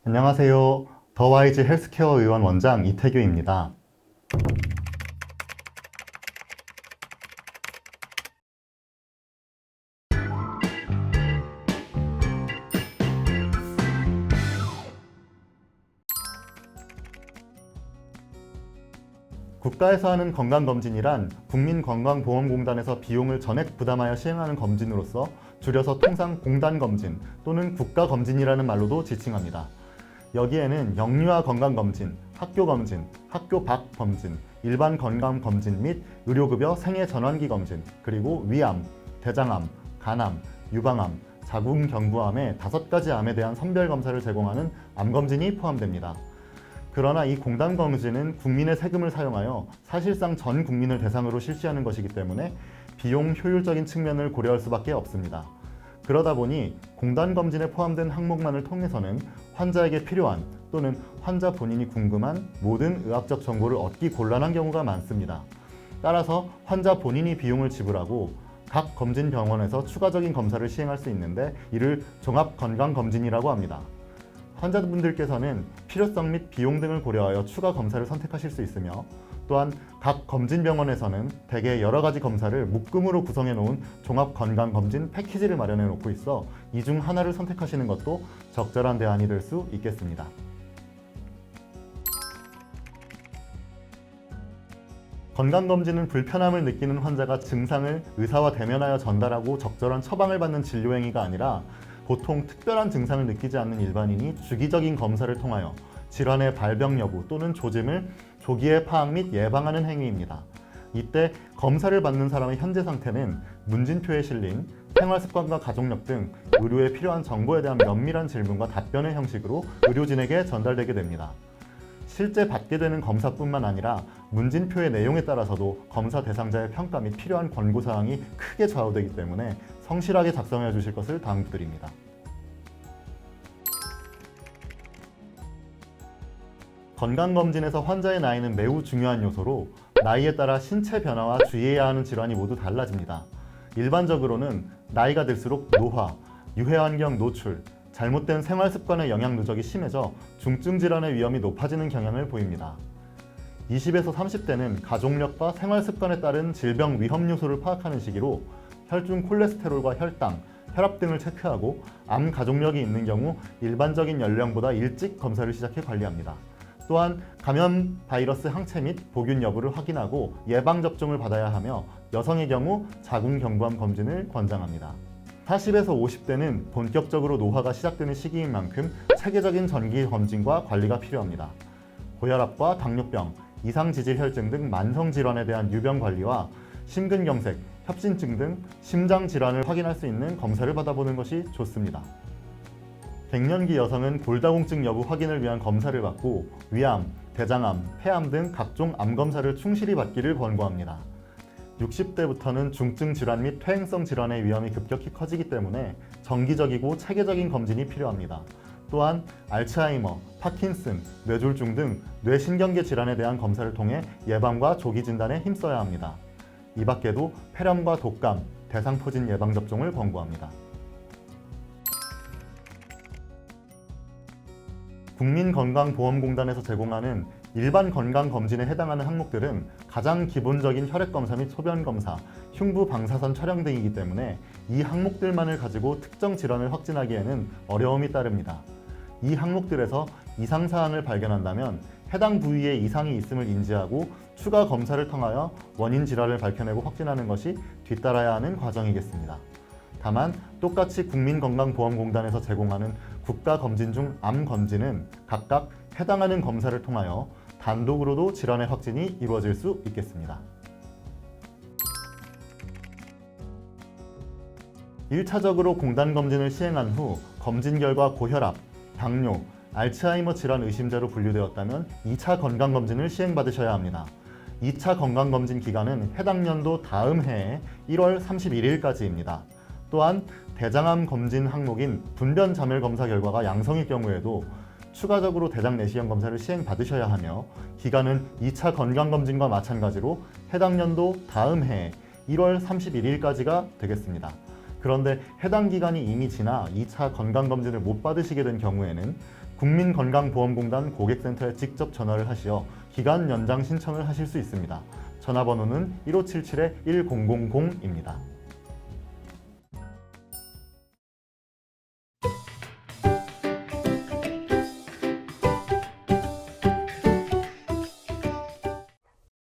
안녕하세요. 더와이즈 헬스케어 의원 원장 이태규입니다. 국가에서 하는 건강검진이란 국민건강보험공단에서 비용을 전액 부담하여 시행하는 검진으로서 줄여서 통상 공단검진 또는 국가검진이라는 말로도 지칭합니다. 여기에는 영유아 건강검진, 학교검진, 학교 밖 검진, 일반 건강검진 및 의료급여 생애전환기 검진, 그리고 위암, 대장암, 간암, 유방암, 자궁경부암의 5가지 암에 대한 선별검사를 제공하는 암검진이 포함됩니다. 그러나 이 공단검진은 국민의 세금을 사용하여 사실상 전 국민을 대상으로 실시하는 것이기 때문에 비용 효율적인 측면을 고려할 수밖에 없습니다. 그러다 보니 공단검진에 포함된 항목만을 통해서는 환자에게 필요한 또는 환자 본인이 궁금한 모든 의학적 정보를 얻기 곤란한 경우가 많습니다. 따라서 환자 본인이 비용을 지불하고 각 검진병원에서 추가적인 검사를 시행할 수 있는데 이를 종합건강검진이라고 합니다. 환자분들께서는 필요성 및 비용 등을 고려하여 추가 검사를 선택하실 수 있으며 또한 각 검진병원에서는 대개 여러 가지 검사를 묶음으로 구성해 놓은 종합건강검진 패키지를 마련해 놓고 있어 이 중 하나를 선택하시는 것도 적절한 대안이 될 수 있겠습니다. 건강검진은 불편함을 느끼는 환자가 증상을 의사와 대면하여 전달하고 적절한 처방을 받는 진료행위가 아니라 보통 특별한 증상을 느끼지 않는 일반인이 주기적인 검사를 통하여 질환의 발병 여부 또는 조짐을 조기에 파악 및 예방하는 행위입니다. 이때 검사를 받는 사람의 현재 상태는 문진표에 실린 생활습관과 가족력 등 의료에 필요한 정보에 대한 면밀한 질문과 답변의 형식으로 의료진에게 전달되게 됩니다. 실제 받게 되는 검사뿐만 아니라 문진표의 내용에 따라서도 검사 대상자의 평가 및 필요한 권고사항이 크게 좌우되기 때문에 성실하게 작성해 주실 것을 당부드립니다. 건강검진에서 환자의 나이는 매우 중요한 요소로 나이에 따라 신체 변화와 주의해야 하는 질환이 모두 달라집니다. 일반적으로는 나이가 들수록 노화, 유해환경 노출, 잘못된 생활습관의 영향 누적이 심해져 중증 질환의 위험이 높아지는 경향을 보입니다. 20에서 30대는 가족력과 생활습관에 따른 질병 위험 요소를 파악하는 시기로 혈중 콜레스테롤과 혈당, 혈압 등을 체크하고 암 가족력이 있는 경우 일반적인 연령보다 일찍 검사를 시작해 관리합니다. 또한 감염 바이러스 항체 및 보균 여부를 확인하고 예방접종을 받아야 하며 여성의 경우 자궁경부암 검진을 권장합니다. 40에서 50대는 본격적으로 노화가 시작되는 시기인 만큼 체계적인 정기 검진과 관리가 필요합니다. 고혈압과 당뇨병, 이상지질혈증 등 만성질환에 대한 유병 관리와 심근경색, 협심증 등 심장질환을 확인할 수 있는 검사를 받아보는 것이 좋습니다. 갱년기 여성은 골다공증 여부 확인을 위한 검사를 받고 위암, 대장암, 폐암 등 각종 암검사를 충실히 받기를 권고합니다. 60대부터는 중증 질환 및 퇴행성 질환의 위험이 급격히 커지기 때문에 정기적이고 체계적인 검진이 필요합니다. 또한 알츠하이머, 파킨슨, 뇌졸중 등 뇌신경계 질환에 대한 검사를 통해 예방과 조기 진단에 힘써야 합니다. 이 밖에도 폐렴과 독감, 대상포진 예방접종을 권고합니다. 국민건강보험공단에서 제공하는 일반 건강검진에 해당하는 항목들은 가장 기본적인 혈액검사 및 소변검사, 흉부 방사선 촬영 등이기 때문에 이 항목들만을 가지고 특정 질환을 확진하기에는 어려움이 따릅니다. 이 항목들에서 이상사항을 발견한다면 해당 부위에 이상이 있음을 인지하고 추가 검사를 통하여 원인 질환을 밝혀내고 확진하는 것이 뒤따라야 하는 과정이겠습니다. 다만 똑같이 국민건강보험공단에서 제공하는 국가검진 중 암검진은 각각 해당하는 검사를 통하여 단독으로도 질환의 확진이 이루어질 수 있겠습니다. 1차적으로 공단검진을 시행한 후 검진 결과 고혈압, 당뇨, 알츠하이머 질환 의심자로 분류되었다면 2차 건강검진을 시행받으셔야 합니다. 2차 건강검진 기간은 해당 연도 다음 해에 1월 31일까지입니다. 또한 대장암 검진 항목인 분변 자멸 검사 결과가 양성일 경우에도 추가적으로 대장 내시경 검사를 시행받으셔야 하며 기간은 2차 건강검진과 마찬가지로 해당 연도 다음 해 1월 31일까지가 되겠습니다. 그런데 해당 기간이 이미 지나 2차 건강검진을 못 받으시게 된 경우에는 국민건강보험공단 고객센터에 직접 전화를 하시어 기간 연장 신청을 하실 수 있습니다. 전화번호는 1577-1000입니다.